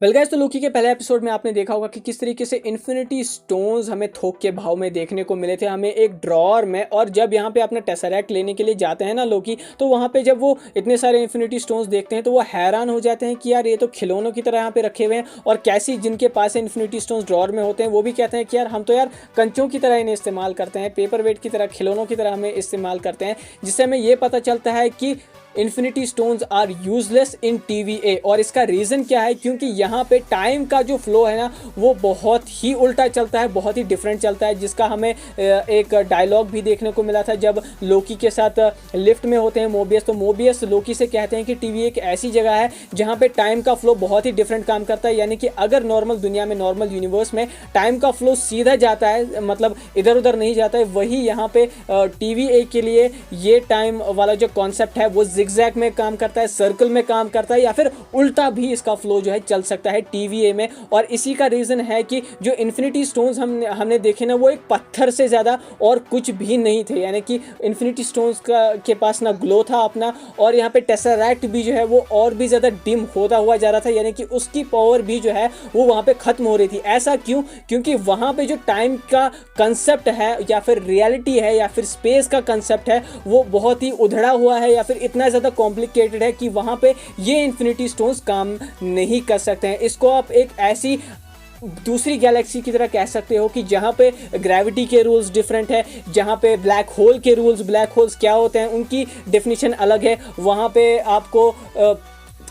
Well guys, तो लोकी के पहले एपिसोड में आपने देखा होगा कि किस तरीके से इन्फिनिटी स्टोन्स हमें थोक के भाव में देखने को मिले थे हमें एक ड्रॉअर में। और जब यहाँ पे अपना टेसरैक्ट लेने के लिए जाते हैं ना लोकी, तो वहाँ पे जब वो इतने सारे इन्फिनिटी स्टोन्स देखते हैं तो वो हैरान हो जाते हैं कि यार ये तो खिलौनों की तरह यहाँ पे रखे हुए हैं। और कैसी जिनके पास इन्फिनिटी स्टोन्स ड्रॉअर में होते हैं वो भी कहते हैं कि यार हम तो यार कंचों की तरह इन्हें इस्तेमाल करते हैं, पेपर वेट की तरह, खिलौनों की तरह हमें इस्तेमाल करते हैं। जिससे हमें ये पता चलता है कि infinity stones are useless in TVA. और इसका रीज़न क्या है, क्योंकि यहाँ पे टाइम का जो फ्लो है ना वो बहुत ही उल्टा चलता है, बहुत ही डिफरेंट चलता है। जिसका हमें एक डायलॉग भी देखने को मिला था जब लोकी के साथ लिफ्ट में होते हैं मोबियस। तो मोबियस लोकी से कहते हैं कि टीवीए एक ऐसी जगह है जहाँ पे टाइम का फ्लो बहुत ही डिफरेंट काम करता है। यानी कि अगर नॉर्मल दुनिया में, नॉर्मल यूनिवर्स में टाइम का फ्लो सीधा जाता है, मतलब इधर उधर नहीं जाता है, वही यहाँ पे टीवीए के लिए ये टाइम वाला जो कॉन्सेप्ट है वो जिगजैग में काम करता है, सर्कल में काम करता है, या फिर उल्टा भी इसका फ्लो जो है चल सकता है टीवीए में। और इसी का रीज़न है कि जो इन्फिनिटी स्टोन्स हमने देखे ना वो एक पत्थर से ज़्यादा और कुछ भी नहीं थे। यानी कि इन्फिनिटी स्टोन्स के पास ना ग्लो था अपना, और यहाँ पे टेसरैक्ट भी जो है वो और भी ज़्यादा डिम होता हुआ जा रहा था। यानी कि उसकी पावर भी जो है वो वहाँ पे ख़त्म हो रही थी। ऐसा क्यों? क्योंकि वहाँ पे जो टाइम का कंसेप्ट है या फिर रियलिटी है या फिर स्पेस का कंसेप्ट है वो बहुत ही उधड़ा हुआ है, या फिर इतना ज़्यादा कॉम्प्लिकेटेड है कि वहाँ पे ये इन्फिनिटी स्टोन्स काम नहीं कर सकते हैं। इसको आप एक ऐसी दूसरी गैलेक्सी की तरह कह सकते हो कि जहाँ पे ग्रेविटी के रूल्स डिफरेंट है, जहाँ पे ब्लैक होल के रूल्स, ब्लैक होल्स क्या होते हैं उनकी डेफिनेशन अलग है। वहाँ पे आपको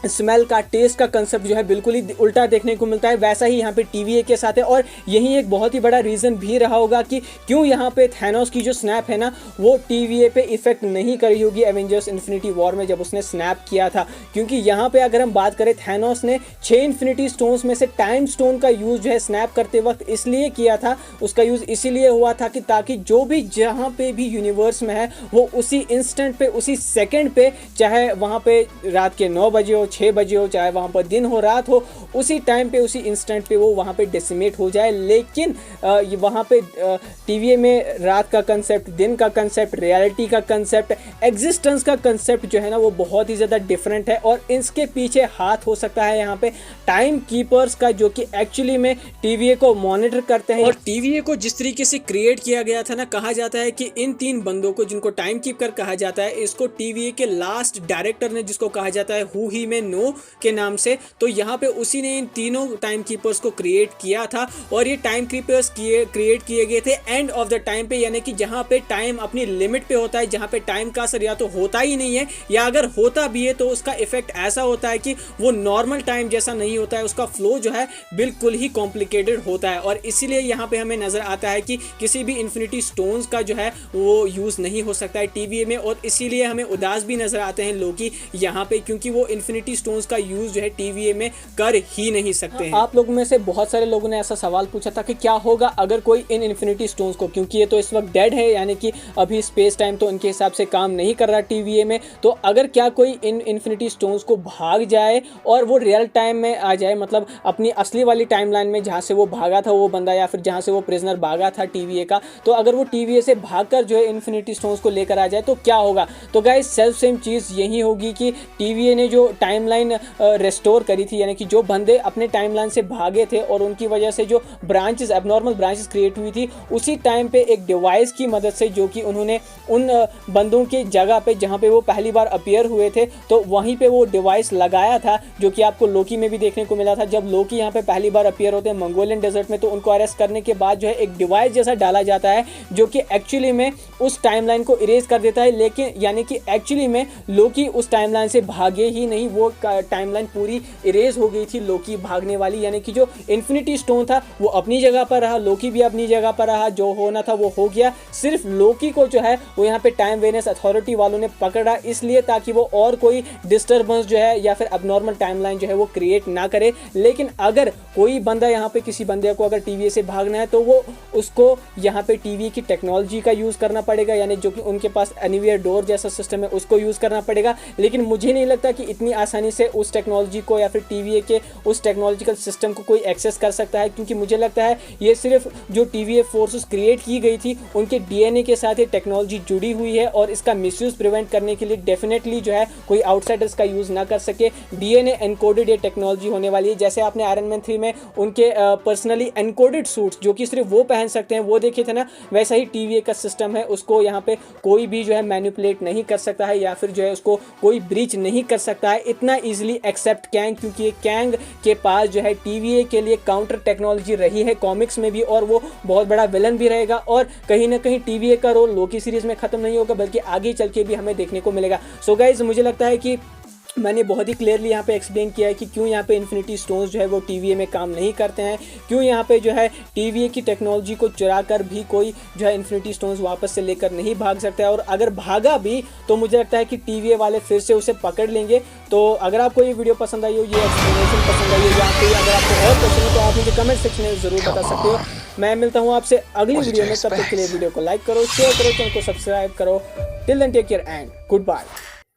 स्मेल का, टेस्ट का कंसेप्ट जो है बिल्कुल ही उल्टा देखने को मिलता है। वैसा ही यहाँ पे टीवीए के साथ है। और यही एक बहुत ही बड़ा रीज़न भी रहा होगा कि क्यों यहाँ पे थैनोस की जो स्नैप है ना वो टीवीए पे इफेक्ट नहीं करी होगी एवेंजर्स इन्फिनिटी वॉर में जब उसने स्नैप किया था। क्योंकि यहाँ पे अगर हम बात करें, थैनोस ने 6 इन्फिनिटी स्टोन्स में से टाइम स्टोन का यूज़ जो है स्नैप करते वक्त इसलिए किया था, उसका यूज़ इसीलिए हुआ था कि ताकि जो भी जहाँ पे भी यूनिवर्स में है वो उसी इंस्टेंट पे, उसी सेकेंड पे, चाहे वहाँ पे रात के 9 बजे हो, 6 बजे हो, चाहे वहाँ पर दिन हो, रात हो, उसी टाइम पे, उसी इंस्टेंट पे वो वहाँ पे डेसिमेट हो जाए। लेकिन वहाँ पे टीवीए में रात का कंसेप्ट, दिन का कंसेप्ट, रियलिटी का कंसेप्ट, एग्जिस्टेंस का कंसेप्ट जो है ना वो बहुत ही ज़्यादा डिफरेंट है। और इसके पीछे हाथ हो सकता है यहाँ पे टाइम कीपर्स का, जो कि एक्चुअली में टीवीए को मॉनिटर करते हैं। और टीवीए को जिस तरीके से क्रिएट किया गया था ना, कहा जाता है कि इन 3 बंदों को, जिनको टाइम कीपर कहा जाता है, इसको टीवीए के लास्ट डायरेक्टर ने, जिसको कहा जाता है हु ही में नो के नाम से, तो यहाँ पे उसी ने इन तीनों टाइम कीपर्स को क्रिएट किया था। और ये टाइम कीपर्स क्रिएट किए गए थे एंड ऑफ द टाइम पे, यानी कि जहाँ पे टाइम अपनी लिमिट पे होता है, जहाँ पे टाइम का असर या तो होता ही नहीं है, या अगर होता भी है तो उसका इफेक्ट ऐसा होता है कि वो नॉर्मल टाइम जैसा नहीं होता है, उसका फ्लो जो है बिल्कुल ही कॉम्प्लिकेटेड होता है। और इसीलिए यहाँ पे हमें नजर आता है कि किसी भी इन्फिनिटी स्टोन्स का जो है वो यूज नहीं हो सकता है टीवीए में। और इसीलिए हमें उदास भी नजर आते हैं लोकी यहाँ पे, क्योंकि वो इन्फिनिटी स्टोन्स का यूज जो है टीवीए में कर ही नहीं सकते हैं। आप लोगों में से बहुत सारे लोगों ने ऐसा सवाल पूछा था कि क्या होगा अगर कोई इन इन्फिनिटी स्टोन्स को, क्योंकि ये तो इस वक्त डेड है, यानी कि अभी स्पेस टाइम तो उनके हिसाब से काम नहीं कर रहा टीवीए में, तो अगर क्या कोई इन इन्फिनिटी स्टोन्स को भाग जाए और वो रियल टाइम में आ जाए, मतलब अपनी असली वाली टाइमलाइन में जहाँ से वो भागा था वो बंदा, या फिर जहाँ से वो प्रिजनर भागा था टीवीए का, तो अगर वो टीवीए से भागकर जो है इन्फिनिटी स्टोन्स को लेकर आ जाए तो क्या होगा? तो गाइस, सेम चीज़ यही होगी कि टीवीए ने जो टाइमलाइन रेस्टोर करी थी, यानी कि जो बंदे अपने टाइमलाइन से भागे थे और उनकी वजह से जो ब्रांचेस, एबनॉर्मल ब्रांचेस क्रिएट हुई थी, उसी टाइम पे एक डिवाइस की मदद से, जो कि उन्होंने उन बंदों की जगह पे जहाँ पे वो पहली बार अपीयर हुए थे, तो वहीं पे वो डिवाइस लगाया था, जो कि आपको लोकी में भी देखने को मिला था। जब लोकी यहाँ पे पहली बार अपीयर होते हैं मंगोलियन डेजर्ट में, तो उनको अरेस्ट करने के बाद जो है एक डिवाइस जैसा डाला जाता है, जो कि एक्चुअली में उस टाइमलाइन को इरेज कर देता है। लेकिन यानी कि एक्चुअली में लोकी उस टाइमलाइन से भागे ही नहीं, वो टाइमलाइन पूरी इरेज हो गई थी लोकी भागने वाली। यानी कि जो इन्फिनिटी स्टोन था वो अपनी जगह पर रहा, लोकी भी अपनी जगह पर रहा, जो होना था वो हो गया। सिर्फ लोकी को जो है वो यहाँ पे टाइम वेनेस अथॉरिटी वालों ने पकड़ा, इसलिए ताकि वो और कोई डिस्टर्बेंस जो है या फिर अबनॉर्मल टाइमलाइन जो है वो क्रिएट ना करे। लेकिन अगर कोई बंदा यहाँ पे, किसी बंदे को अगर टीवीए से भागना है तो वो उसको यहाँ पे टीवीए की टेक्नोलॉजी का यूज़ करना पड़ेगा, यानी जो कि उनके पास एनीवेयर डोर जैसा सिस्टम है उसको यूज़ करना पड़ेगा। लेकिन मुझे नहीं लगता कि इतनी आसानी से उस टेक्नोलॉजी को या फिर TVA के उस टेक्नोलॉजिकल सिस्टम को कोई एक्सेस कर सकता है, क्योंकि मुझे लगता है ये सिर्फ जो TVA फोर्सेस क्रिएट की गई थी उनके DNA के साथ ये टेक्नोलॉजी जुड़ी हुई है और इसका मिसयूज़ प्रिवेंट करने के लिए डेफिनेटली जो है कोई आउटसाइडर्स का यूज़ ना कर सके। DNA एनकोडेड ये टेक्नोलॉजी होने वाली है। जैसे आपने आयरन मैन 3 में उनके पर्सनली एनकोडेड सूट्स जो कि सिर्फ वो पहन सकते हैं वो देखे थे ना, वैसा ही TVA का सिस्टम है, उसको यहाँ पे कोई भी जो है मैनिपुलेट नहीं कर सकता है या फिर जो है उसको कोई ब्रीच नहीं कर सकता है इतना ईजिली एक्सेप्ट कैंग, क्योंकि कैंग के पास जो है TVA के लिए काउंटर टेक्नोलॉजी रही है कॉमिक्स में भी और वो बहुत बड़ा विलन भी रहेगा और कहीं ना कहीं TVA का रोल लोकी सीरीज में खत्म नहीं होगा बल्कि आगे चल के भी हमें देखने को मिलेगा। सो गाइज, मुझे लगता है कि मैंने बहुत ही क्लियरली यहाँ पे एक्सप्लेन किया है कि क्यों यहाँ पे इन्फिनिटी स्टोन्स जो है वो TVA में काम नहीं करते हैं, क्यों यहाँ पे जो है TVA की टेक्नोलॉजी को चुरा कर भी कोई जो है इन्फिनिटी स्टोन्स वापस से लेकर नहीं भाग सकता है, और अगर भागा भी तो मुझे लगता है कि TVA वाले फिर से उसे पकड़ लेंगे। तो अगर आपको ये वीडियो पसंद आई हो, ये एक्सप्लेनेशन पसंद आई हो या फिर अगर आपको और क्वेश्चन हो तो आप मुझे कमेंट सेक्शन में ज़रूर बता सकते हो। मैं मिलता हूँ आपसे अगली वीडियो में, तब तक के लिए वीडियो को लाइक करो, शेयर करो, चैनल को सब्सक्राइब करो। Till then take care and good bye.